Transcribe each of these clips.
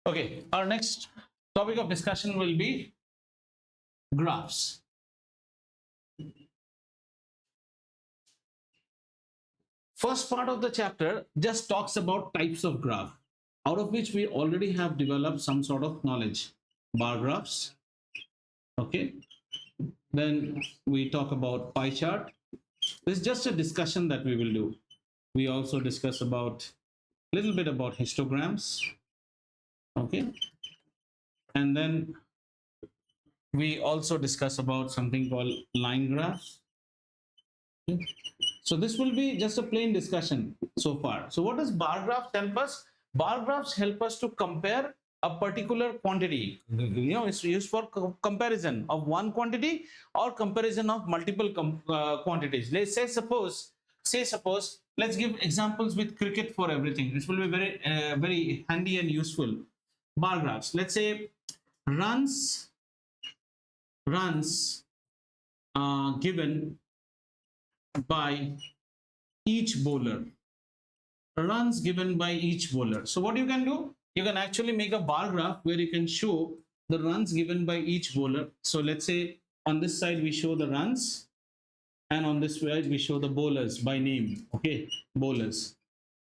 Okay, our next topic of discussion will be graphs. First part of the chapter just talks about types of graph, out of which we already have developed some sort of knowledge. Bar graphs, okay. Then we talk about pie chart. This is just a discussion that we will do. We also discuss about a little bit about histograms, okay. And then we also discuss about something called line graphs. Okay? So this will be just a plain discussion so far. So what does bar graphs help us? Bar graphs help us to compare a particular quantity. You know, it's used for comparison of one quantity or comparison of multiple quantities. Let's say suppose, let's give examples with cricket for everything. This will be very handy and useful. Bar graphs. Let's say runs given by each bowler. Runs given by each bowler. So what you can do, you can actually make a bar graph where you can show the runs given by each bowler. So let's say on this side we show the runs, and on this side we show the bowlers by name. Okay, bowlers.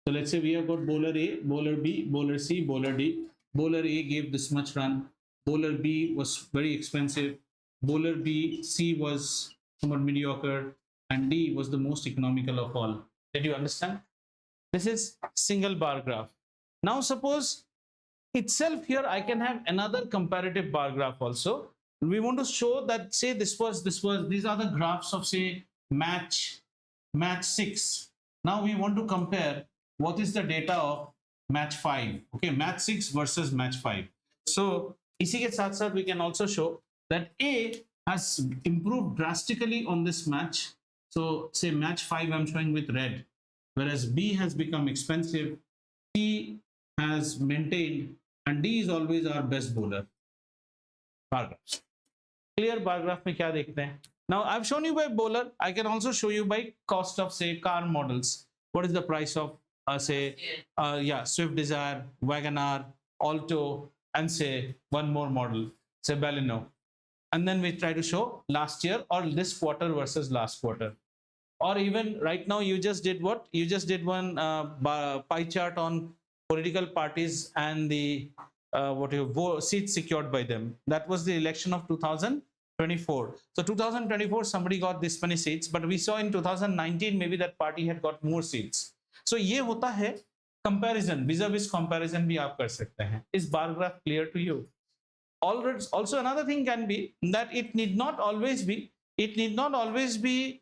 So let's say we have got bowler A, bowler B, bowler C, bowler D. Bowler A gave this much run. Bowler B was very expensive. Bowler B, C was somewhat mediocre, and D was the most economical of all. Did you understand? This is single bar graph. Now suppose itself here I can have another comparative bar graph also. We want to show that, say these are the graphs of, say, match 6. Now we want to compare what is the data of match 5. Okay, match 6 versus match 5. So इसी के साथ साथ we can also show that A has improved drastically on this match. So say match 5 I'm showing with red, whereas B has become expensive, C has maintained, and D is always our best bowler. Bar graphs. Clear bar graph में क्या देखते हैं? Now I've shown you by bowler. I can also show you by cost of, say, car models. What is the price of Swift Desire, Wagoner, Alto, and say one more model, say Baleno. And then we try to show last year or this quarter versus last quarter. Or even right now, you just did what? You just did one pie chart on political parties and the seats secured by them. That was the election of 2024. So 2024, somebody got this many seats, but we saw in 2019 maybe that party had got more seats. So ये होता है comparison, vis-a-vis comparison भी आप कर सकते हैं. Is bar graph clear to you? Also another thing can be that it need not always be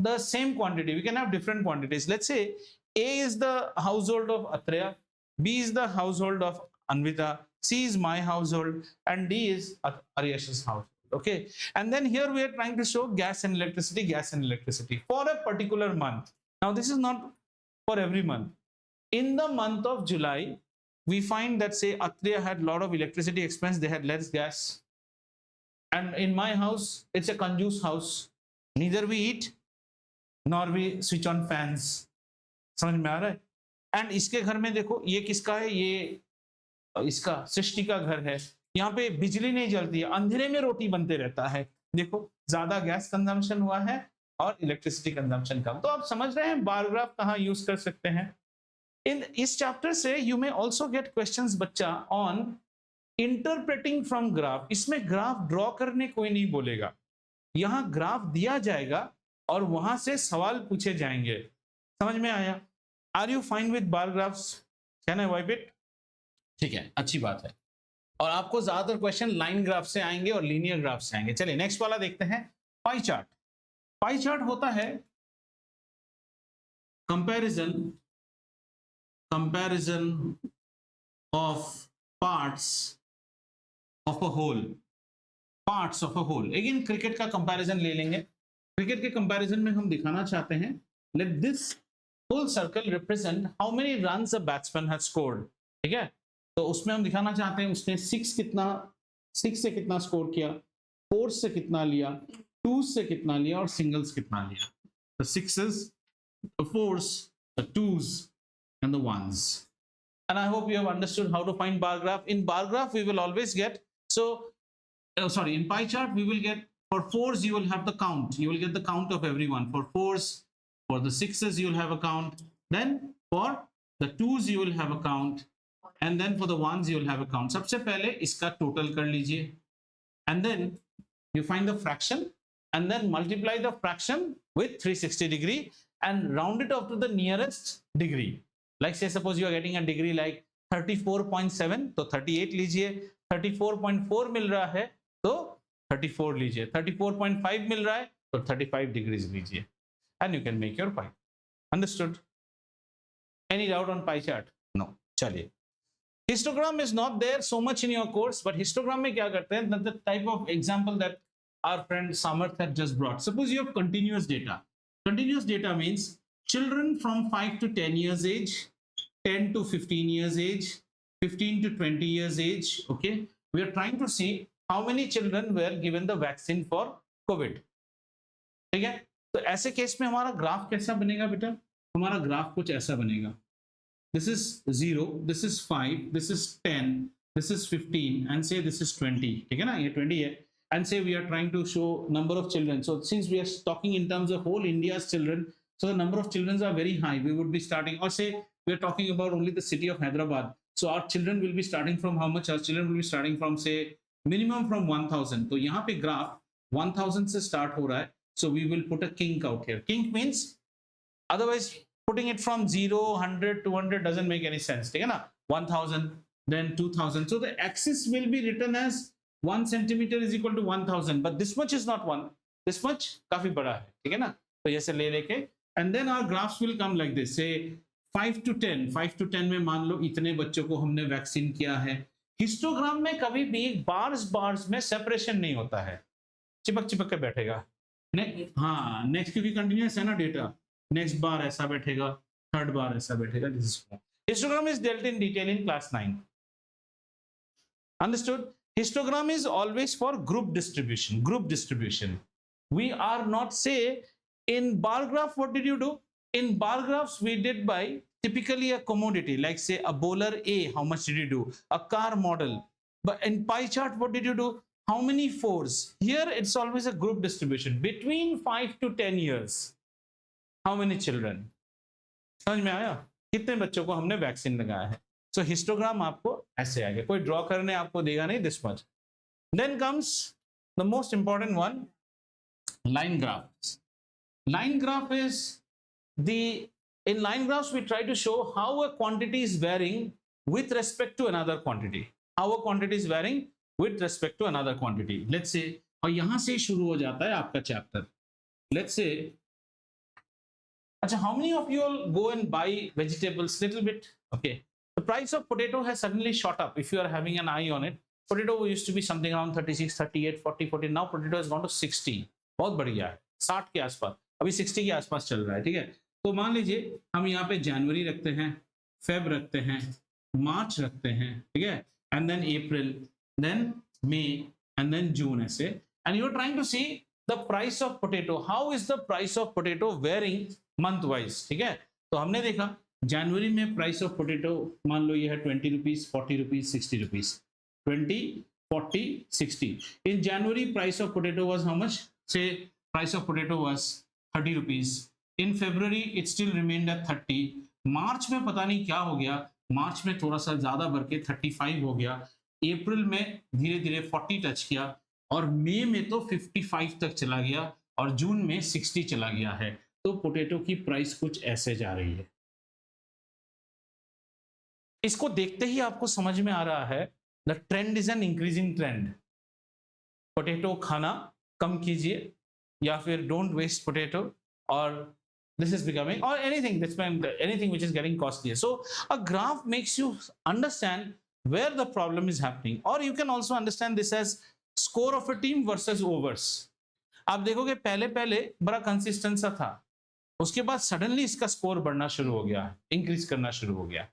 the same quantity. We can have different quantities. Let's say A is the household of Atreya, B is the household of Anvita, C is my household, and D is Ariyash's household. Okay, and then here we are trying to show gas and electricity for a particular month. Now this is not for every month. In the month of July, we find that, say, Atreya had a lot of electricity expense, they had less gas. And in my house, it's a conducive house. Neither we eat nor we switch on fans. समझ में आ रहा है? And इसके घर में देखो, ये किसका है? ये इसका सृष्टि का घर है. यहाँ पे बिजली नहीं जलती है, अंधेरे में रोटी बनते रहता है. देखो, ज्यादा गैस कंजम्पशन हुआ है और इलेक्ट्रिसिटी कंजम्पशन कम. तो आप समझ रहे हैं बार ग्राफ कहाँ यूज कर सकते हैं. इन इस चैप्टर से you may also get questions बच्चा ऑन इंटरप्रेटिंग फ्रॉम ग्राफ. इसमें ग्राफ ड्रॉ करने कोई नहीं बोलेगा, यहाँ ग्राफ दिया जाएगा और वहां से सवाल पूछे जाएंगे. समझ में आया? Are you fine with bar graphs? Can I wipe it? ठीक है, अच्छी बात है. और आपको ज्यादातर क्वेश्चन लाइन ग्राफ से आएंगे और लीनियर ग्राफ से आएंगे. चलिए नेक्स्ट वाला देखते हैं, पाई चार्ट. पाई चार्ट होता है comparison of parts of a whole. Again cricket का कंपैरिजन ले लेंगे. क्रिकेट के कंपैरिजन में हम दिखाना चाहते हैं, let this whole circle represent how many runs a batsman has scored. ठीक है, तो उसमें हम दिखाना चाहते हैं उसने 6 से कितना स्कोर किया, 4 से कितना लिया, 2 से कितना लिया और सिंगल्स कितना लिया. The sixes, the fours, the twos and the ones. and I hope you have understood how to find bar graph. In bar graph, we will always get, so sorry, in pie chart, we will get for fours, you will have the count. You will get the count of everyone. For fours, for the sixes, you will have a count. Then for the twos, you will have a count. And then for the ones, you will have a count. सबसे पहले इसका total कर लीजिए. And then you find the fraction and then multiply the fraction with 360 degree and round it off to the nearest degree. Like say suppose you are getting a degree like 34.7, तो 38 लीजिए. 34.4 मिल रहा है तो 34 लीजिए. 34.5 मिल रहा है तो 35 degrees लीजिए. And you can make your pie. Understood? Any doubt on pie chart? No. चलिए. Histogram is not there so much in your course, but histogram में क्या करते हैं? The type of example that our friend Samarth had just brought. Suppose you have continuous data. Continuous data means children from 5 to 10 years age, 10 to 15 years age, 15 to 20 years age. Okay, we are trying to see how many children were given the vaccine for COVID. ठीक है, तो ऐसे case में हमारा graph कैसा बनेगा बेटा? हमारा ग्राफ कुछ ऐसा बनेगा. This is 0, this is 5, this is 10, this is 15, and say this is 20. ठीक है ना, ये 20 है. And say we are trying to show number of children. So since we are talking in terms of whole India's children, so the number of children are very high. We would be starting, or say we are talking about only the city of Hyderabad. So our children will be starting from how much? Our children will be starting from say minimum from 1000. तो यहाँ पे graph 1000 से start हो रहा है. So we will put a kink out here. Kink means otherwise putting it from 0, 100, 200 doesn't make any sense. ठीक है ना? 1000, then 2000. So the axis will be written as 1 centimeter is equal to 1000, but this much is not 1. This much काफी बड़ा है. ठीक है ना? तो ऐसे ले लेके, and then our graphs will come like this. Say 5 to 10. 5 to 10 में मान लो इतने बच्चों को हमने वैक्सीन किया है. हिस्टोग्राम में कभी भी बार्स में सेपरेशन नहीं होता है. चिपक चिपक के बैठेगा. हाँ, नेक्स्ट क्योंकि कंटिन्यूअस है ना डेटा. नेक्स्ट बार ऐसा बैठेगा, थर्ड बार ऐसा बैठेगा. Histogram is dealt in detail in class 9. Understood? Histogram is always for group distribution. Group distribution. We are not say in bar graph. What did you do? In bar graphs we did by typically a commodity, like say a bowler A. How much did you do? A car model. But in pie chart, what did you do? How many fours? Here it's always a group distribution between 5 to 10 years. How many children? समझ में आया? कितने बच्चों को हमने vaccine लगाया है? So histogram आपको ऐसे आएगा. कोई ड्रॉ करने आपको देगा नहीं this much. Then comes the most important one, line graphs. Line graph is in line graphs we try to show how a quantity is varying with respect to another quantity. How a quantity is varying with respect to another quantity. Let's say, और यहाँ से शुरू हो जाता है आपका chapter. Let's say, अच्छा, how many of you all go and buy vegetables little bit? Okay. The price of potato has suddenly shot up. If you are having an eye on it, potato used to be something around 36, 38, 40, 40. Now potato has gone to 60. बहुत बढ़िया है. 60 के आसपास. अभी 60 के आसपास चल रहा है. ठीक है. तो मान लीजिए हम यहाँ पे जनवरी रखते हैं, फेब रखते हैं, मार्च रखते हैं. ठीक है. And then April, then May, and then June ऐसे. And you are trying to see the price of potato. How is the price of potato varying month wise? ठीक है. तो हमने देखा जनवरी में प्राइस ऑफ पोटैटो मान लो ये है 20 rupees, 40 rupees, 60 rupees. 20, 40, 60. In January, price of potato was how much? Say price of potato was 30 rupees. In February, it still remained at 30. March में पता नहीं क्या हो गया. मार्च में थोड़ा सा ज्यादा बढ़ के 35 हो गया. अप्रैल में धीरे धीरे 40 टच किया और मई में तो 55 तक चला गया और जून में 60 चला गया है. तो पोटैटो की प्राइस कुछ ऐसे जा रही है. इसको देखते ही आपको समझ में आ रहा है the trend is an increasing trend. Potato खाना कम कीजिए या फिर डोंट वेस्ट पोटैटो, और this is becoming, or anything which is getting costlier. So a graph makes you understand where the problem is happening, or you can also understand this as score of a team versus overs. आप देखोगे पहले बड़ा consistent सा था, उसके बाद suddenly इसका score बढ़ना शुरू हो गया, इंक्रीज करना शुरू हो गया.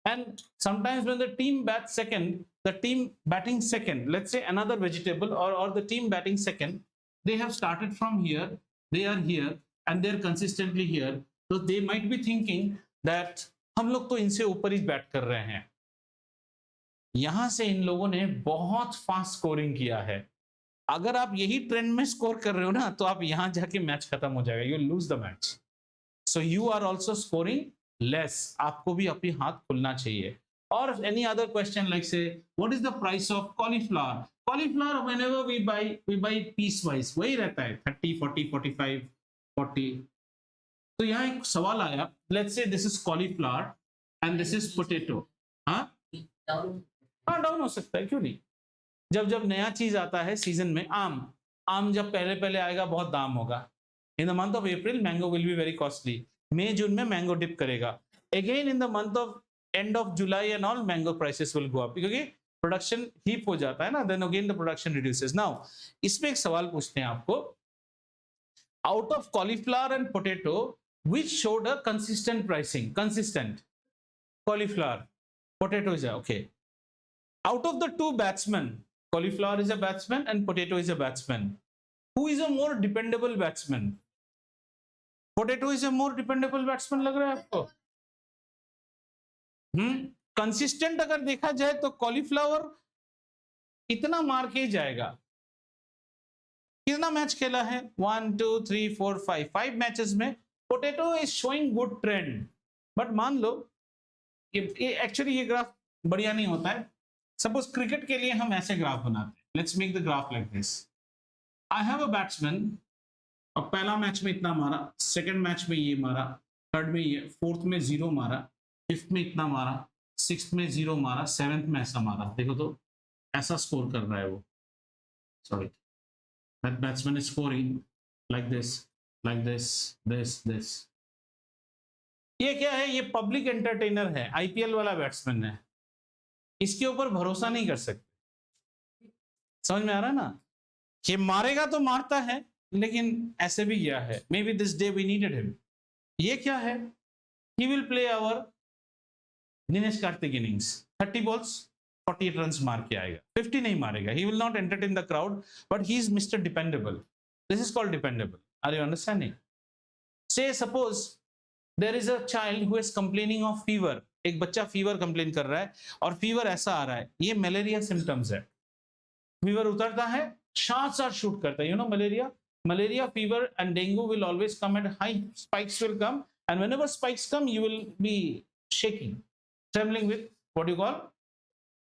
And sometimes when the team bats second, the team batting second, let's say another vegetable or the team batting second, they have started from here, they are here, and they're consistently here. So they might be thinking that हम लोग तो इनसे ऊपर ही bat कर रहे हैं। यहां से इन लोगों ने बहुत फास्ट स्कोरिंग किया है। अगर आप यही ट्रेंड में स्कोर कर रहे हो ना, तो आप यहां जाके मैच खत्म हो जाएगा, you lose the match. So you are also scoring less, आपको भी अपनी हाथ खुलना चाहिए। और any other question like say what is the price of cauliflower? Cauliflower whenever we buy piece wise वही रहता है 30 40 45 40। तो यहाँ एक सवाल आया, let's say this is cauliflower and this is potato. हाँ हाँ, डाउन हो सकता है, क्यों नहीं। जब जब नया चीज आता है सीजन में, आम आम जब पहले पहले आएगा बहुत दाम होगा। In the month of April mango will be very costly. May June में मैंगो डिप करेगा। Again in the month of end of July and all mango prices will go up, क्योंकि प्रोडक्शन हीप हो जाता है ना, then again the production reduces. Now इसमें एक सवाल पूछते हैं आपको, out of cauliflower and potato which showed a consistent pricing? Consistent. Cauliflower, potato is okay. Out of the two batsmen, cauliflower is a batsman and potato is a batsman. Who is a more dependable batsman? Potato is a more dependable batsman लग रहा है आपको? Consistent अगर देखा जाए तो cauliflower इतना मार के ही जाएगा। कितना मैच खेला है? 1 2 3 4 5 मैचेस में potato is showing good trend. But मान लो ये एक्चुअली ये ग्राफ बढ़िया नहीं होता है। सपोज क्रिकेट के लिए हम ऐसे ग्राफ बनाते हैं, let's make the graph like this. I have a batsman, और पहला मैच में इतना मारा, सेकंड मैच में ये मारा, थर्ड में ये, फोर्थ में 0 मारा, फिफ्थ में इतना मारा, सिक्स्थ में 0 मारा, सेवेंथ में ऐसा मारा। देखो तो ऐसा स्कोर कर रहा है वो। Sorry, that batsman is scoring like this, like this। ये क्या है? ये पब्लिक एंटरटेनर है, आईपीएल वाला बैट्समैन है, इसके ऊपर भरोसा नहीं कर सकते। समझ में आ रहा है ना? ये मारेगा तो मारता है, लेकिन ऐसे भी गया है। Maybe this day we needed him. ये क्या है? He will play our Dinesh Karthik innings, 30 balls 48 run मार के आएगा, 50 नहीं मारेगा। He will not entertain the crowd, but he is mister dependable. This is called dependable. Are you understanding? Say suppose there is a child who is complaining of fever. एक बच्चा fever complain कर रहा है और fever ऐसा आ रहा है, ये मलेरिया सिम्टम्स है। फीवर उतरता है, साथ शूट करता है, you know malaria fever and dengue will always come at high, spikes will come, and whenever spikes come you will be shaking, trembling with what you call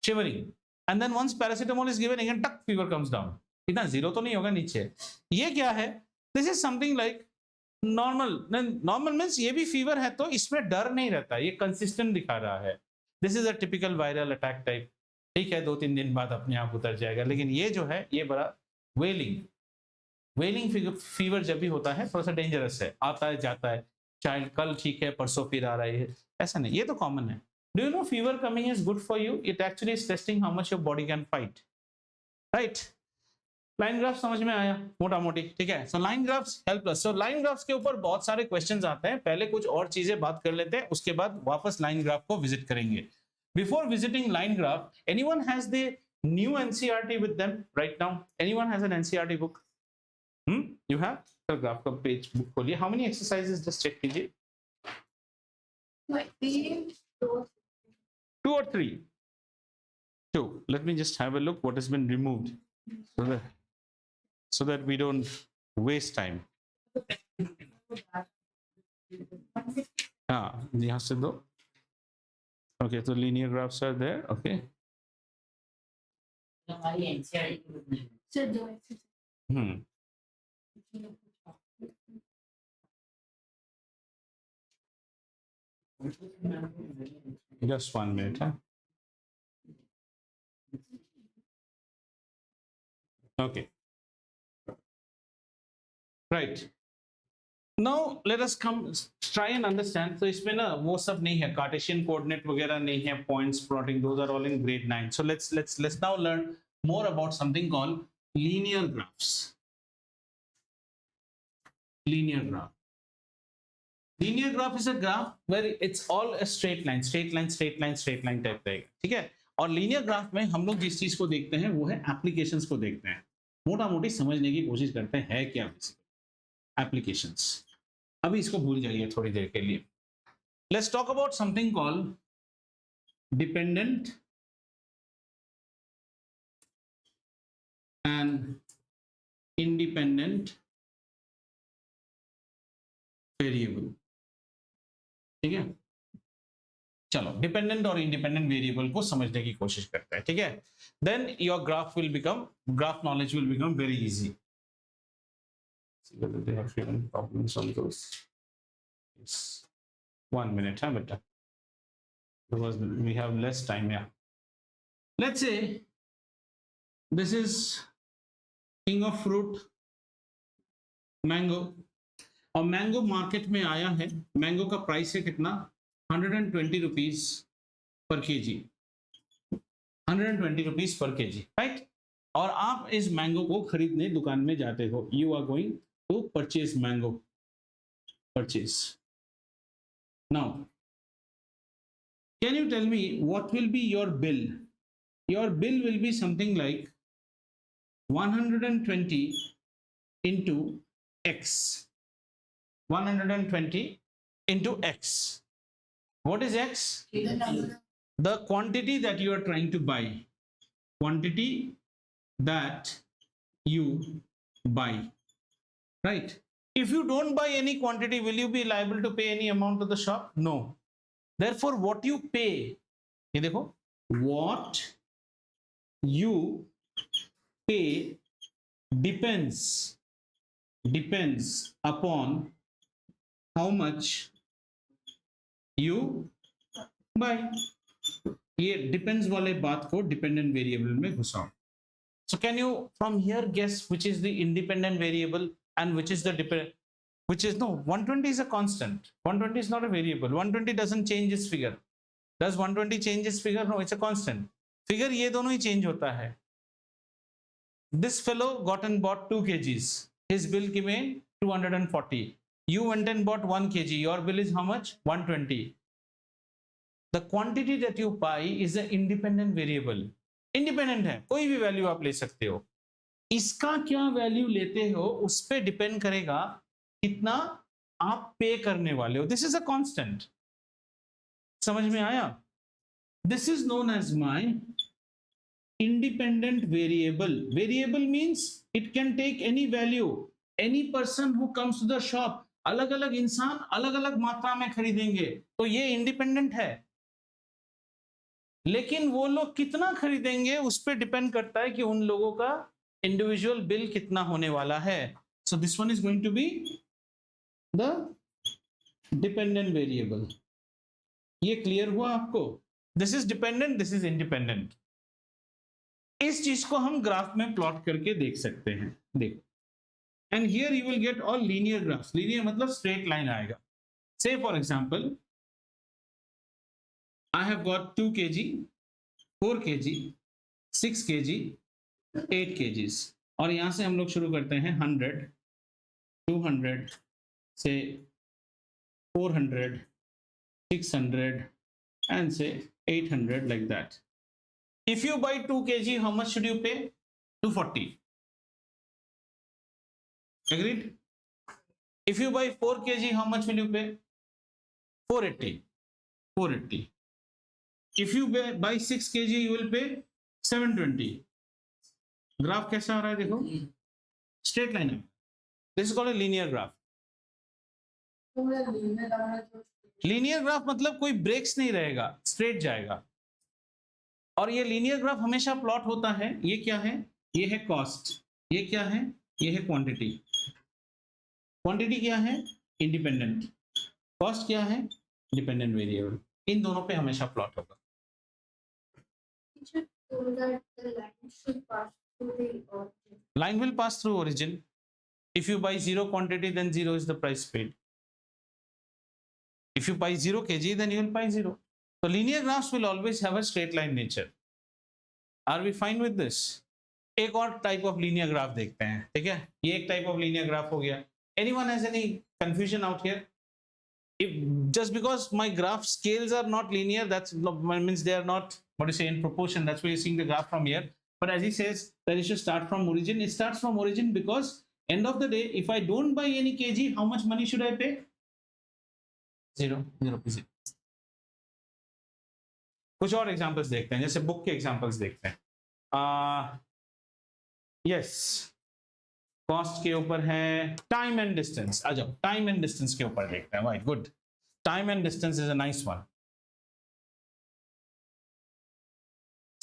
shivering, and then once paracetamol is given again tuck fever comes down। इतना zero तो नहीं होगा नीचे। ये क्या है? This is something like normal. Normal means ये भी फीवर है तो इसमें डर नहीं रहता, ये कंसिस्टेंट दिखा रहा है। This is a typical viral attack type. ठीक है, 2-3 दिन बाद अपने आप उतर जाएगा। लेकिन ये जो है ये बड़ा वेलिंग फीवर जब भी होता है थोड़ा सा डेंजरस है, आता है जाता है। चाइल्ड कल ठीक है, परसों फिर आ रहा है, ऐसा नहीं, ये तो कॉमन है। Do you know fever coming is good for you? It actually is testing how much your body can fight, right? Line graph समझ में आया मोटा मोटी? ठीक है। So line graphs help us. So line graphs के ऊपर बहुत सारे क्वेश्चंस आते हैं। पहले कुछ और चीजें बात कर लेते हैं, उसके बाद वापस लाइन ग्राफ को विजिट करेंगे। Before visiting line graph, anyone has the new NCERT with them right now? Anyone has an NCERT book? You have? तो ग्राफ का पेज बुक खोलिए। How many exercises just check कीजिए। 2 or 3? 2. Let me just have a look what has been removed so that we don't waste time. हाँ, यहाँ से दो। Okay, so linear graphs are there. Okay. Just 1 minute. Huh? Okay. Right. Now let us come try and understand. So इसमें ना वो सब नहीं है, कार्टेशियन कोऑर्डिनेट वगैरह नहीं है, points plotting, those are all in grade 9. So let's now learn more about something called linear graphs. Linear graph. Linear graph is a graph where it's all a straight line type रहेगा, ठीक है? और linear graph में हम लोग जिस चीज को देखते हैं वो है applications को देखते हैं, मोटा मोटी समझने की कोशिश करते हैं है क्या एप्लीकेशंस। अभी इसको भूल जाइए थोड़ी देर के लिए। Let's talk about something called dependent and independent variable. ठीक है, चलो डिपेंडेंट और इंडिपेंडेंट वेरिएबल को समझने की कोशिश करते हैं. ठीक है, then your graph knowledge will become very easy. See whether they have given problems on those. Yes. 1 minute, huh, beta? Because we have less time. Yeah. Let's say this is king of fruit, mango. और mango market में आया है. Mango का price है कितना? 120 rupees per KG. 120 rupees per KG, right? और आप इस मैंगो को खरीदने दुकान में जाते हो. You are going to purchase mango. Purchase. Now, can you tell me what will be your bill? Your bill will be something like 120 into x. 120 into x. What is x? The quantity that you are trying to buy. Quantity that you buy. Right? If you don't buy any quantity, will you be liable to pay any amount to the shop? No. Therefore, what you pay, ये देखो, what you pay depends upon how much you buy. ये depends वाले बात को dependent variable में घुसाओ. So can you from here guess which is the independent variable and which is the dependent? Which is, no, 120 is a constant. 120 is not a variable. 120 doesn't change its figure. Does 120 change its figure? No, it's a constant. Figure ये दोनों ही change होता है. This fellow got and bought 2 kgs. His bill came in 240. You went and bought 1 kg. Your bill is how much? 120. The quantity that you buy is an independent variable. Independent है, कोई भी value आप ले सकते हो. इसका क्या value लेते हो उस पे डिपेंड करेगा कितना आप पे करने वाले हो. This is a constant. समझ में आया? This is known as my independent variable. Variable means it can take any value. Any person who comes to the shop, अलग अलग इंसान अलग अलग मात्रा में खरीदेंगे, तो ये इंडिपेंडेंट है. लेकिन वो लोग कितना खरीदेंगे उस पर डिपेंड करता है कि उन लोगों का इंडिविजुअल बिल कितना होने वाला है. So this one is going to be the dependent variable. ये क्लियर हुआ आपको? This is dependent, this is independent. इस चीज को हम ग्राफ में प्लॉट करके देख सकते हैं. देखो, and here you will get all linear graphs. Linear मतलब स्ट्रेट लाइन आएगा. से for example, I have got 2 kg, 4 kg, 6 kg, 8 kgs. और यहां से हम लोग शुरू करते हैं 100, 200 से 400, 600 and say 800 like that. If you buy 2 kg, how much should you pay? 240. Agreed? If you buy 4 kg, how much will you pay? 480. 480. If you buy 6 kg, you will pay 720. Graph कैसा आ रहा है देखो, straight line है. This is called a linear graph. Linear graph मतलब कोई breaks नहीं रहेगा, straight जाएगा. और ये लीनियर ग्राफ हमेशा प्लॉट होता है. ये क्या है? ये है कॉस्ट. ये क्या है? ये है क्वांटिटी. क्वांटिटी क्या है? इंडिपेंडेंट. कॉस्ट क्या है? Dependent variable. इन दोनों पे हमेशा प्लॉट होगा. Line will pass through origin. If you buy 0 quantity, then 0 is the price paid. If you buy 0 kg, then you will buy 0. So linear graphs will always have a straight line nature. Are we fine with this? एक और type of linear graph देखते हैं. ठीक है, ये एक type of linear graph हो गया. Anyone has any confusion out here? If just because my graph scales are not linear, that means they are not, what do you say, in proportion. That's why you're seeing the graph from here. But as he says that it should start from origin. It starts from origin because end of the day, if I don't buy any kg, how much money should I pay? 0 0 पे 0। कुछ और examples देखते हैं, जैसे book के examples देखते हैं। Yes, cost के ऊपर है, टाइम एंड डिस्टेंस। आ जाओ, टाइम एंड डिस्टेंस के ऊपर देखते हैं। White, good. Time and distance is a nice one.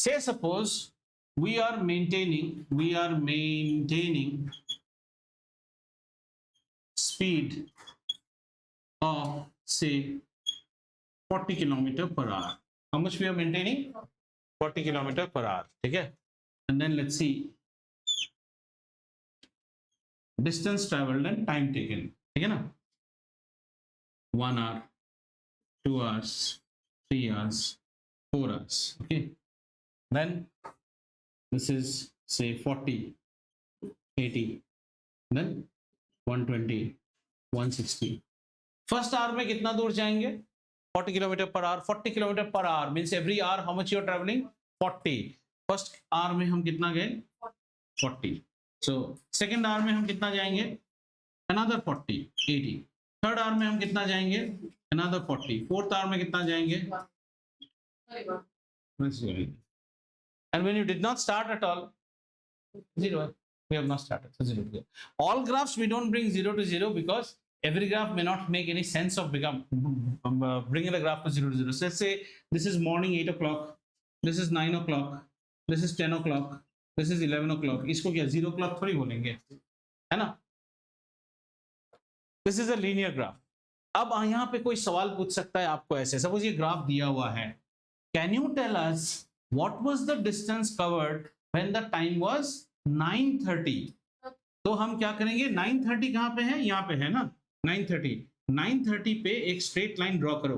Say suppose we are maintaining speed of say 40 kilometer per hour. How much we are maintaining? 40 kilometer per hour. ठीक है? And then let's see distance traveled and time taken. ठीक है ना? 1 hour, 2 hours, 3 hours, 4 hours. Okay. Then this is say 40, 80, then 120, 160. First hour में कितना दूर जाएंगे? 40 kilometre per hour. 40 kilometre per hour means every hour how much you are travelling? 40। First hour में हम कितना गए? 40। सो सेकंड आवर में हम कितना जाएंगे? अनदर 40, 80। थर्ड आवर में हम कितना जाएंगे? अनदर 40। फोर्थ आवर में कितना जाएंगे? And when you did not start at all, 0. We have not started, so 0. All graphs we don't bring 0 to 0 because every graph may not make any sense of bringing the graph to 0 to 0. So let's say this is morning 8 o'clock, this is 9 o'clock, this is 10 o'clock, this is 11 o'clock. इसको क्या 0 o'clock थोड़ी बोलेंगे, है ना? This is a linear graph. अब यहाँ पे कोई सवाल पूछ सकता है आपको ऐसे, सपोज ये ग्राफ दिया हुआ है, can you tell us what was the distance covered when the time was 9:30? तो हम क्या करेंगे? 9:30 कहाँ पे है? यहाँ पे है ना 9:30। 9:30 पे एक स्ट्रेट लाइन ड्रॉ करो।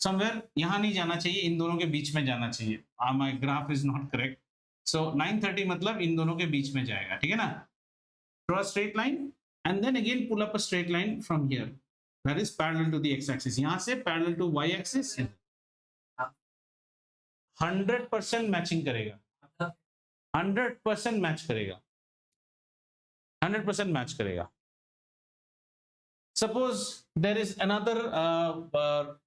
समवेयर यहाँ नहीं जाना चाहिए, इन दोनों के बीच में जाना चाहिए। My graph is not correct. So 9:30 मतलब इन दोनों के बीच में जाएगा, ठीक है ना? Draw straight line and then again pull up a straight line from here that is parallel to the X axis. यहाँ से parallel to Y axis. 100% matching करेगा, 100% मैच करेगा, 100% मैच करेगा। Suppose there is another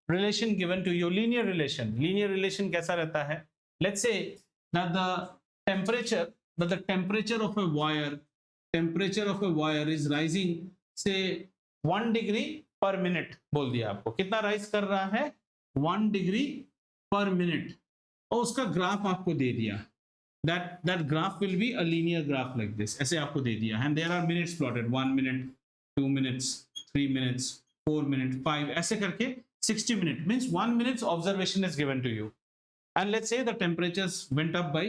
relation given to you, linear relation. Linear relation कैसा रहता है? Let's say that the temperature of a wire is rising say 1 degree per minute। बोल दिया आपको, कितना राइज कर रहा है? 1 degree per minute। और उसका ग्राफ आपको दे दिया, that graph will be a linear graph like this, ऐसे आपको दे दिया, and there are minutes plotted, 1 minute, 2 minutes, 3 minutes, 4 minutes, 5, ऐसे करके 60 minutes means 1 minute's observation is given to you, and let's say the temperatures went up by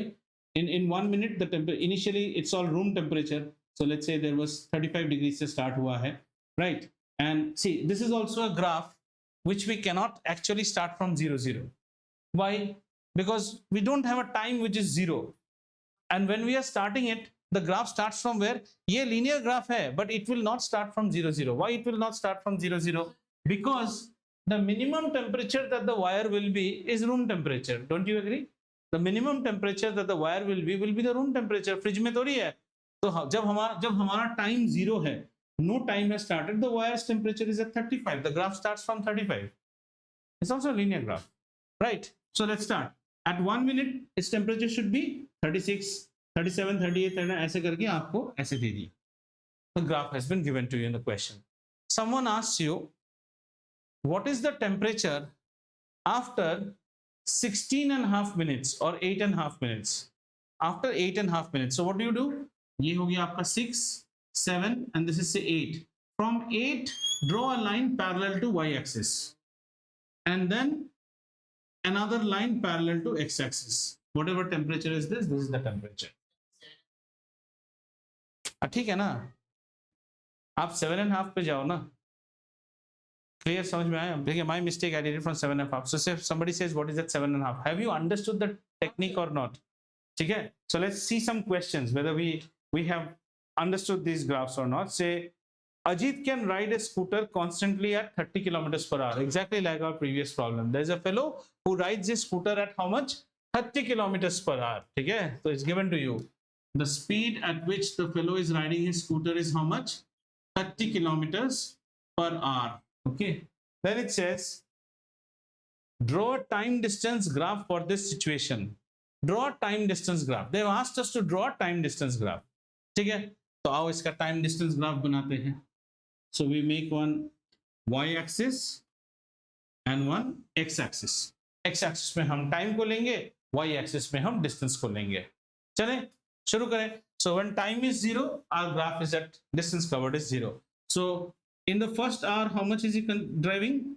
in 1 minute the temperature initially it's all room temperature, so let's say there was 35 degrees से start हुआ है, right? And see this is also a graph which we cannot actually start from 0 0. Why? Because we don't have a time which is 0, and when we are starting it the graph starts from where? ये linear graph है, but it will not start from 0 0. Why it will not start from 0 0? Because the minimum temperature that the wire will be is room temperature. Don't you agree? The minimum temperature that the wire will be the room temperature. Fridge में थोड़ी है। तो जब हमारा time 0 है, no time has started, the wire's temperature is at 35. The graph starts from 35. It's also a linear graph, right? So let's start. At 1 minute its temperature should be 36, 37, 38, ऐसे करके आपको ऐसे दे दी। The graph has been given to you in the question. Someone asks you what is the temperature after 16.5 minutes or 8.5 minutes? After 8.5 minutes, so what do? ये हो गया आपका 6, 7 and this is say 8. From 8 draw a line parallel to y axis and then another line parallel to x axis. Whatever temperature is this is the temperature. ठीक है ना? आप 7.5 पे जाओ ना। Clear, समझ में आया? देखिए, my mistake, I did it from 7.5. So if somebody says what is that 7.5, have you understood the technique or not? ठीक है? So let's see some questions whether we have understood these graphs or not. Say Ajit can ride a scooter constantly at 30 kilometers per hour, exactly like our previous problem. There's a fellow who rides his scooter at how much? 30 kilometers per hour. Okay? So it's given to you. The speed at which the fellow is riding his scooter is how much? 30 kilometers per hour. Okay? Then it says, draw a time distance graph for this situation. Draw a time distance graph. They've asked us to draw a time distance graph. ठीक है, तो आओ इसका time distance graph बनाते हैं. So we make one y axis and one x axis. X axis में हम time को लेंगे, y axis में हम distance को लेंगे. चलें, शुरू करें. So when time is 0, our graph is at distance covered is 0. So in the first hour, how much is he driving?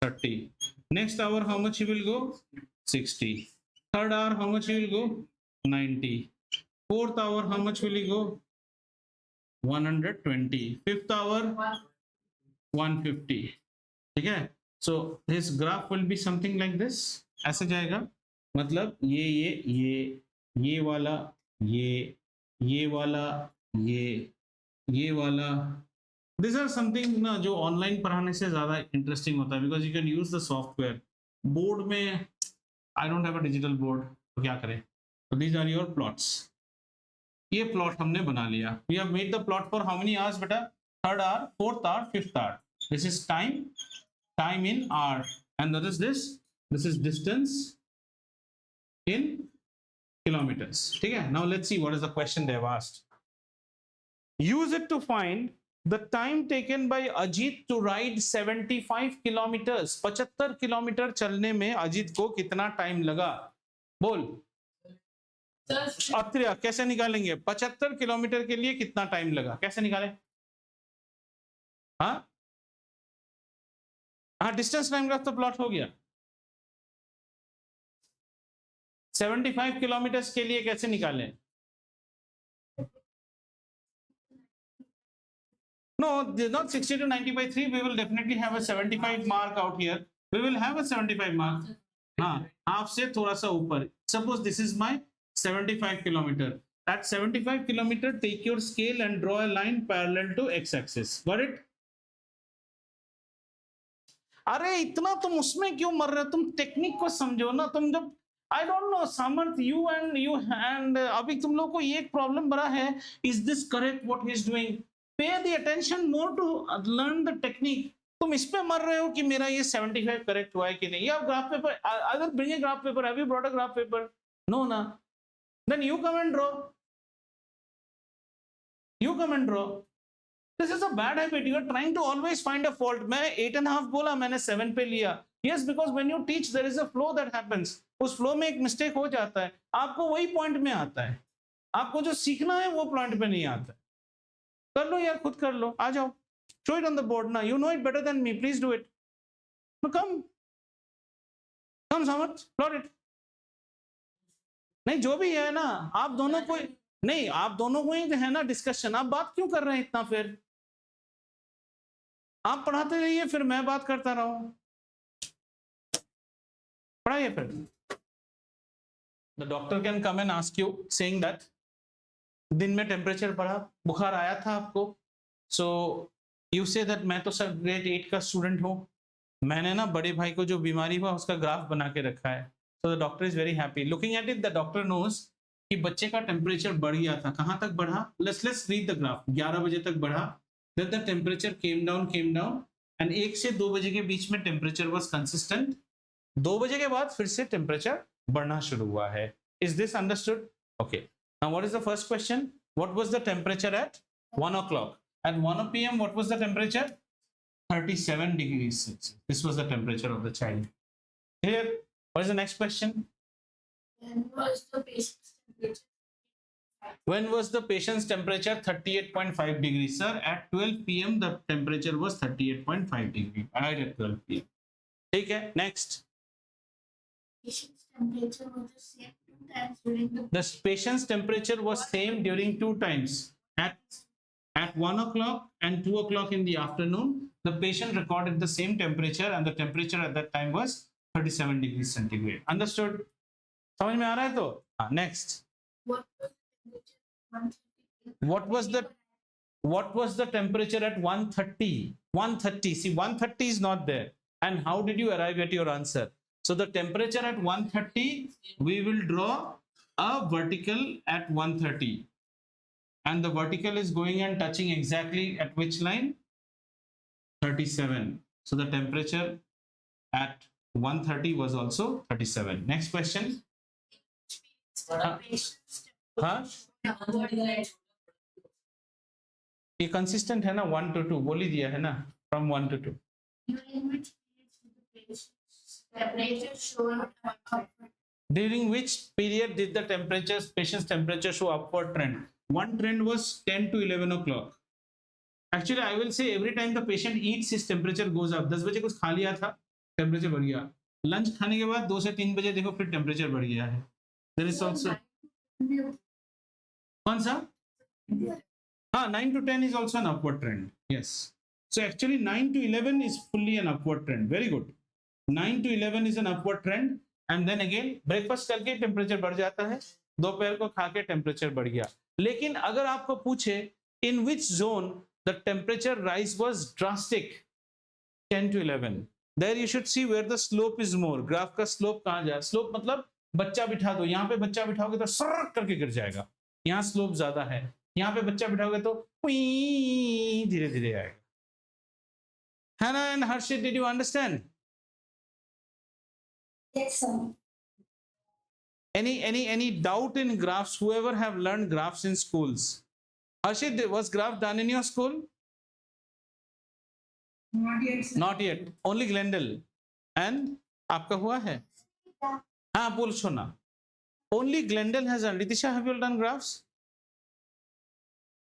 30. Next hour, how much he will go? 60. Third hour, how much he will go? 90. Fourth hour, how much will he go? 120. Fifth hour, 150. ठीक है? So his graph will be something like this. ऐसे जाएगा. मतलब ये वाला, ये वाला, ये वाला. These are something ना जो ऑनलाइन पढ़ाने से ज्यादा इंटरेस्टिंग होता है, because you can use the software. Board में I don't have a digital board, तो क्या करें? So these are your plots. ये प्लॉट हमने बना लिया. We have made the plot for how many hours बेटा? Third hour, fourth hour, fifth hour. This is time in hour, and that is this. This is distance in kilometers. ठीक है? Now let's see what is the question they have asked. Use it to find the time taken by Ajit to ride 75 kilometers. 75 kilometre चलने में अजीत को कितना time लगा? बोल. अत्रिया कैसे निकालेंगे? 75 किलोमीटर के लिए कितना टाइम लगा? कैसे निकालें? हाँ, डिस्टेंस टाइम ग्राफ तो प्लॉट हो गया. 75 किलोमीटर के लिए कैसे निकालें? No, not 60 to 90 by 3. We will definitely have a 75 mark out here. We will have a 75 mark. हाँ, half से थोड़ा सा ऊपर. Suppose this is my 75 kilometer. At 75 kilometer, take your scale and draw a line parallel to x-axis. Got it? अरे इतना तुम उसमें क्यों मर रहे हो? तुम टेक्निक को समझो ना. तुम जब I don't know, Samarth, you and अभी तुम लोग को ये एक प्रॉब्लम बड़ा है. Is this correct what he is doing? Pay the attention more to learn the technique. तुम इस पे मर रहे हो कि मेरा ये 75 करेक्ट हुआ है कि नहीं. या ग्राफ पेपर, अगर bring a graph paper. Have you brought a graph paper? No, na. Then you come and draw. You come and draw. This is a bad habit. You are trying to always find a fault. मैं 8.5 बोला, मैंने 7 पे लिया. Yes, because when you teach, there is a flow that happens. उस flow में एक mistake हो जाता है. आपको वही पॉइंट में आता है. आपको जो सीखना है वो पॉइंट पे नहीं आता है. कर लो यार, खुद कर लो. आ जाओ. Show it on the board now. You know it better than me. Please do it. No, come, Samarth, plot it. नहीं, जो भी है ना, आप दोनों को नहीं, आप दोनों को ही है ना डिस्कशन. आप बात क्यों कर रहे हैं इतना? फिर आप पढ़ाते रहिए, फिर मैं बात करता रहूं. पढ़ाइए फिर. The doctor can come and ask you saying that दिन में टेम्परेचर बढ़ा, बुखार आया था आपको. So you say that मैं तो सर ग्रेड 8 का स्टूडेंट हूँ, मैंने ना बड़े भाई को जो बीमारी हुआ उसका ग्राफ बना के रखा है. So the doctor is very happy. Looking at it, the doctor knows कि बच्चे का टेम्परेचर बढ़ गया था. कहाँ तक बढ़ा? Let's read the graph. 11 बजे तक बढ़ा. Then the temperature came down, and 1 से 2 बजे के बीच में टेम्परेचर was consistent. 2 बजे के बाद फिर से टेम्परेचर बढ़ना शुरू हुआ है. Is this understood? Okay. Now what is the first question? What was the temperature at 1 o'clock? At 1 p.m. what was the temperature? 37 degrees Celsius. This was the temperature of the child. Here, what is the next question? When was the patient's temperature? When was the patient's temperature? 38.5 degrees, sir. At 12 p.m. the temperature was 38.5 degrees. Right at 12 p.m. ठीक है. Next. Patient's temperature was the same 2 times during The patient's temperature was same during 2 times. At 1 o'clock and 2 o'clock in the afternoon, the patient recorded the same temperature, and the temperature at that time was 37 degrees centigrade. Understood? समझ में आ रहा है तो? Next. What was the temperature at 1:30? 1:30. See, 1:30 is not there. And how did you arrive at your answer? So the temperature at 1:30, we will draw a vertical at 1:30. And the vertical is going and touching exactly at which line? 37. So the temperature at 1:30 was also 37. Next question. हाँ, ये consistent है ना, 1 to 2 बोल ही दिया है ना, from 1 to 2. During which temperature shown upward. During which period did the patient's temperature show upward trend? One trend was 10 to 11 o'clock. Actually, I will say every time the patient eats, his temperature goes up. 10 बजे कुछ खा लिया था, temperature बढ़ गया. Lunch खाने के बाद 2 से 3 बजे देखो फिर temperature बढ़ गया है. There is also कौन सा? हाँ, 9 to 10 is also an upward trend. Yes. So actually 9 to 11 is fully an upward trend. Very good. 9 to 11 is an upward trend. And then again breakfast करके temperature बढ़ जाता है, दोपहर को खा के temperature बढ़ गया. लेकिन अगर आपको पूछे in which zone the temperature rise was drastic, 10 to 11, there you should see where the slope is more. Graph का slope कहाँ जाए? slope मतलब बच्चा बिठा दो, यहाँ पे बच्चा बिठाओगे तो सर करके गिर जाएगा, यहाँ slope ज्यादा है. यहाँ पे बच्चा बिठाओगे तो धीरे धीरे आएगा. Hannah and Harshit, did you understand? Yes, sir. Any doubt in graphs? Whoever have learned graphs in schools. Harshit, was graph done in your school? Not yet, sir. Not yet. Only Glendale. And आपका हुआ है? हाँ, पूछो ना. Only Glendale has done. Ritisha, have you all done graphs?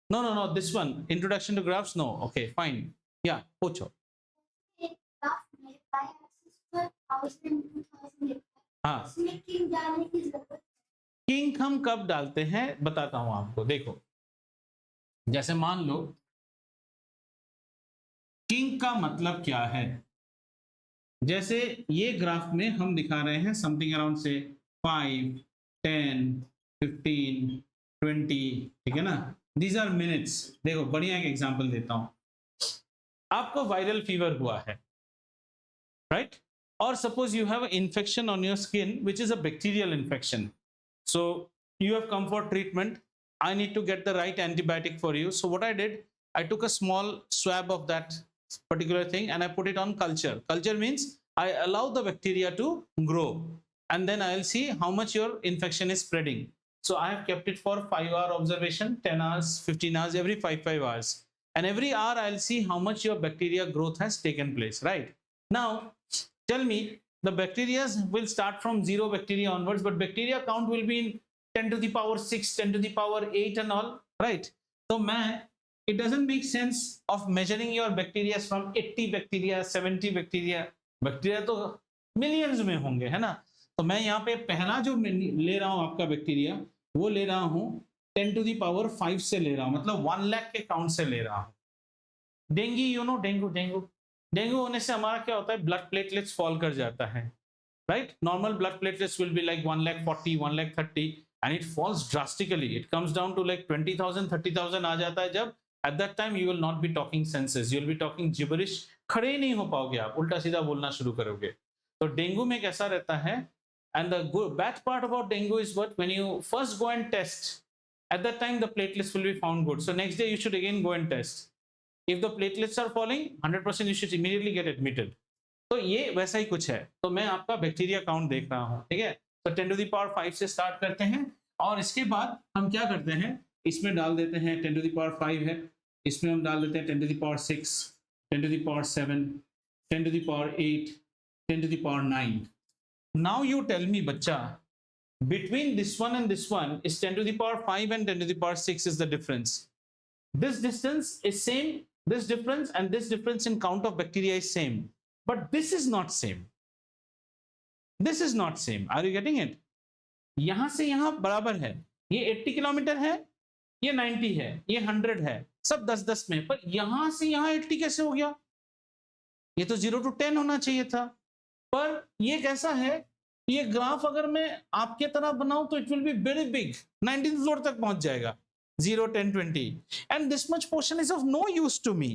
No. This one, introduction to graphs. No. Okay, fine. Yeah, पूछो. हाँ, king हम कब डालते हैं बताता हूं आपको. देखो, जैसे मान लो किंग का मतलब क्या है. जैसे ये ग्राफ में हम दिखा रहे हैं समथिंग अराउंड से 5, 10, 15, 20, ठीक है ना. These are minutes. देखो बढ़िया एक एग्जांपल देता हूं. आपको वायरल फीवर हुआ है, right? Or suppose you have an infection on your skin, which is a bacterial infection. So you have come for treatment. I need to get the right antibiotic for you. So what I did, I took a small swab of that particular thing and I put it on culture. Culture means I allow the bacteria to grow and then I'll see how much your infection is spreading. So I have kept it for 5-hour observation, 10 hours, 15 hours, every 5 hours. And every hour I'll see how much your bacteria growth has taken place, right? Now, tell me, the bacteria will start from 0 bacteria onwards, but bacteria count will be in 10 to the power 6, 10 to the power 8 and all, right? So it doesn't make sense of measuring your bacteria from 80 bacteria, 70 bacteria. Bacteria तो millions में होंगे, है ना. तो मैं यहाँ पे पहला जो ले रहा हूँ आपका बैक्टीरिया, वो ले रहा हूँ 10 to the power 5 से ले रहा हूँ, मतलब 1 लाख के काउंट से ले रहा हूँ. डेंगू, यू नो, डेंगू होने से हमारा क्या होता है, ब्लड प्लेटलेट्स फॉल कर जाता है, right? Normal blood platelets will be like 1,40,000, 1,30,000 and it falls drastically. It comes down to like 20,000, 30,000 आ जाता है. जब at that time you will not be talking senses, you will be talking gibberish. खड़े नहीं हो पाओगे आप, उल्टा सीधा बोलना शुरू करोगे. तो डेंगू में कैसा रहता है, and the bad part about dengue is what, when you first go and test, at that time the platelets will be found good. So next day you should again go and test. If the platelets are falling, 100% you should immediately get admitted. तो ये वैसा ही कुछ है. तो मैं आपका bacteria count देख रहा हूँ, ठीक है. तो 10 to the power 5 से स्टार्ट करते हैं और इसके बाद हम क्या करते हैं, इसमें डाल देते हैं 10 to the power 5 है, इसमें हम डाल देते हैं 10 to the power 6, 10 to the power 7, 10 to the power 8, 10 to the power 9. Now you tell me बच्चा, between this one and this one is 10 to the power 5 and 10 to the power 6 is the difference. This distance is same. This difference and this difference in count of bacteria is same, but this is not same. This is not same. Are you getting it? यहां से यहां बराबर है. ये 80 kilometre है, ये 90 है, ये 100 है, सब 10-10 में. पर यहां से यहां 80 कैसे हो गया? ये तो 0 to 10 होना चाहिए था. पर ये कैसा है, ये ग्राफ अगर मैं आपके तरह बनाऊं तो it will be very big, 19th floor तक पहुंच जाएगा. 0, 10, 20, and this much portion is of no use to me.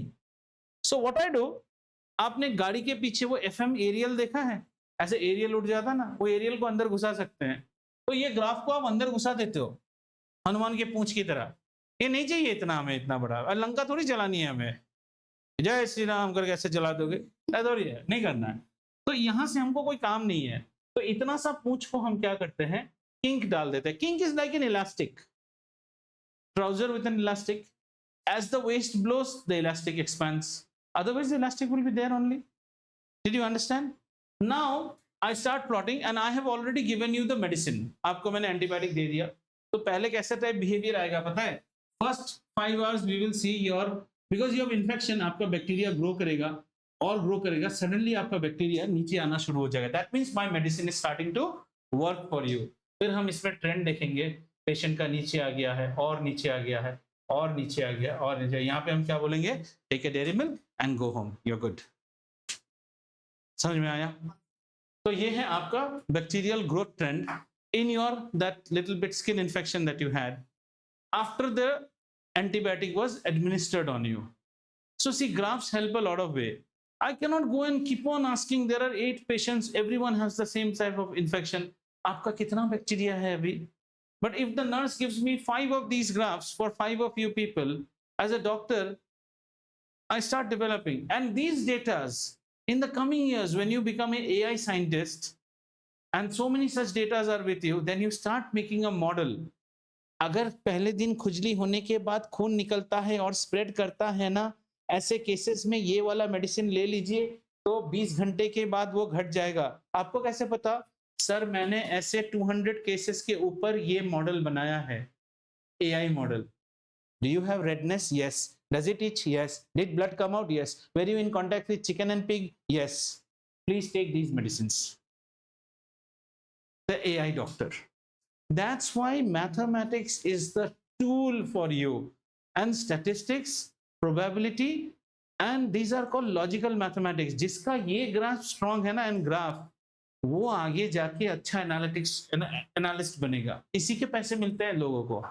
So what I do, आपने गाड़ी के पीछे वो FM एरियल देखा है, ऐसे एरियल उठ जाता ना, वो एरियल को अंदर घुसा सकते हैं. तो ये ग्राफ को आप अंदर घुसा देते हो हनुमान के पूंछ की तरह. ये नहीं चाहिए इतना, हमें इतना बड़ा, और लंका थोड़ी जलानी है हमें. जय श्री राम करके ऐसे चला दोगे, थोड़ी है, नहीं करना है। तो यहाँ से हमको कोई काम नहीं है, तो इतना सा पूंछ को हम क्या करते हैं, किंक डाल देते हैं। Kink is like an elastic, trouser with N elastic, as the waist blows the elastic expands, otherwise the elastic will be there only. Did you understand? Now I start plotting and I have already given you the medicine. आपको मैंने antibiotic दे दिया, तो पहले कैसे type behaviour आएगा पता है? First 5 hours we will see your, because you have infection, आपका बैक्टीरिया ग्रो करेगा और ग्रो करेगा, सडनली आपका बैक्टीरिया नीचे आना शुरू हो जाएगा, that means my medicine is starting to work for you. फिर हम इसमें ट्रेंड देखेंगे, पेशेंट का नीचे आ गया है और नीचे आ गया है और नीचे आ गया और नीचे, यहाँ पे हम क्या बोलेंगे, take a dairy milk and go home, you are good. समझ में आया? तो ये है आपका bacterial growth trend in your that little bit skin infection that you had after the antibiotic was administered on you. So see, graphs help a lot of way. I cannot go and keep on asking, there are 8 patients, everyone has the same type of infection, आपका कितना bacteria है अभी? But if the nurse gives me 5 of these graphs for 5 of you people, as a doctor, I start developing. And these datas, in the coming years, when you become an AI scientist, and so many such datas are with you, then you start making a model. अगर पहले दिन खुजली होने के बाद खून निकलता है और स्प्रेड करता है ना, ऐसे केसेस में ये वाला मेडिसिन ले लीजिए तो 20 घंटे के बाद वो घट जाएगा। आपको कैसे पता? सर मैंने ऐसे 200 केसेस के ऊपर ये मॉडल बनाया है, AI model. Do you have redness? Yes. Does it itch? Yes. Did blood come out? Yes. Were you in contact with chicken and pig? Yes. Please take these medicines. The AI doctor. That's why mathematics is the tool for you, and statistics, probability, and these are called logical mathematics. जिसका ये graph strong है ना, and graph, वो आगे जाके अच्छा analyst बनेगा। इसी के पैसे मिलते हैं लोगों को।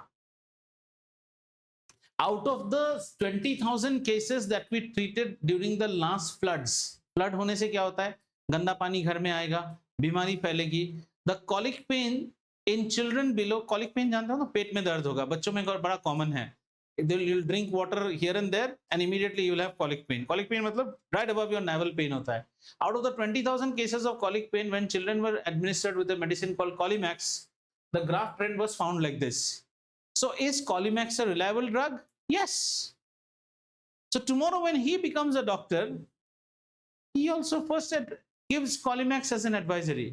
Out of the 20,000 cases that we treated during the last floods, flood होने से क्या होता है? गंदा पानी घर में आएगा, बीमारी फैलेगी। The colic pain in children below, colic pain जानते हो ना, पेट में दर्द होगा, बच्चों में बड़ा कॉमन है। You'll drink water here and there and immediately you'll have colic pain. Colic pain मतलब right above your navel pain होता है। Out of the 20,000 cases of colic pain, when children were administered with a medicine called Colimax, the graph trend was found like this. So is Colimax a reliable drug? Yes. So tomorrow when he becomes a doctor, he also first gives Colimax as an advisory.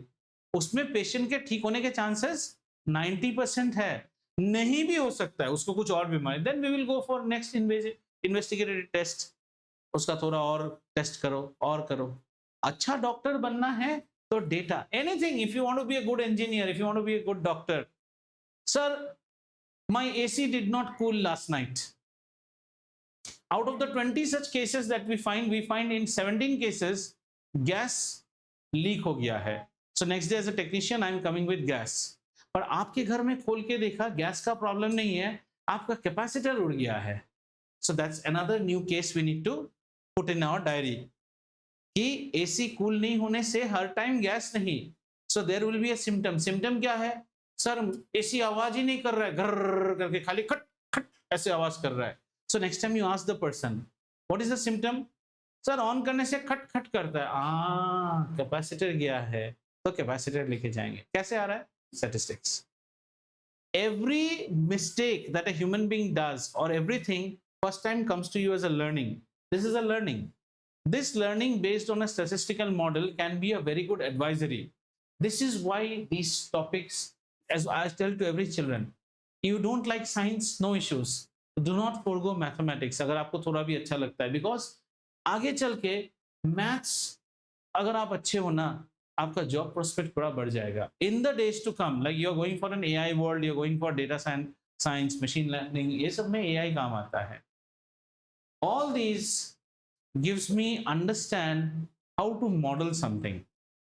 उसमें patient के ठीक होने के chances 90% है, नहीं भी हो सकता है, उसको कुछ और बीमारी, then we will go for next investigated test, उसका थोड़ा और टेस्ट करो और करो। अच्छा डॉक्टर बनना है तो data, anything, if you want to be a good engineer, if you want to be a good doctor, sir my AC did not cool last night. Out of the 20 such cases that we find in 17 cases gas leak हो गया है। So next day as a technician I am coming with gas. पर आपके घर में खोल के देखा, गैस का प्रॉब्लम नहीं है, आपका कैपेसिटर उड़ गया है। So that's another new case we need to put in our diary. कि एसी कूल नहीं होने से हर टाइम गैस नहीं। So there will be a symptom. Symptom क्या है? सर एसी आवाज ही नहीं कर रहा है, घर करके खाली खट खट ऐसे आवाज कर रहा है। So next time you ask the person, what is the symptom? Sir on करने से खट खट करता है, कैपेसिटर गया है, तो कैपेसिटर लेके जाएंगे। कैसे आ रहा है? Statistics. Every mistake that a human being does or everything first time comes to you as a learning. This is a learning. This learning based on a statistical model can be a very good advisory. This is why these topics, as I tell to every children, you don't like science, no issues. Do not forego mathematics अगर आपको थोड़ा भी अच्छा लगता है, because आगे चल के मैथ्स अगर आप अच्छे हो ना, आपका जॉब प्रोस्पेक्ट बड़ा बढ़ जाएगा। In the days to come, like you are going for an AI world, you are going for data science, machine learning, ये सब में एआई काम आता है। All these gives me understand how to model something.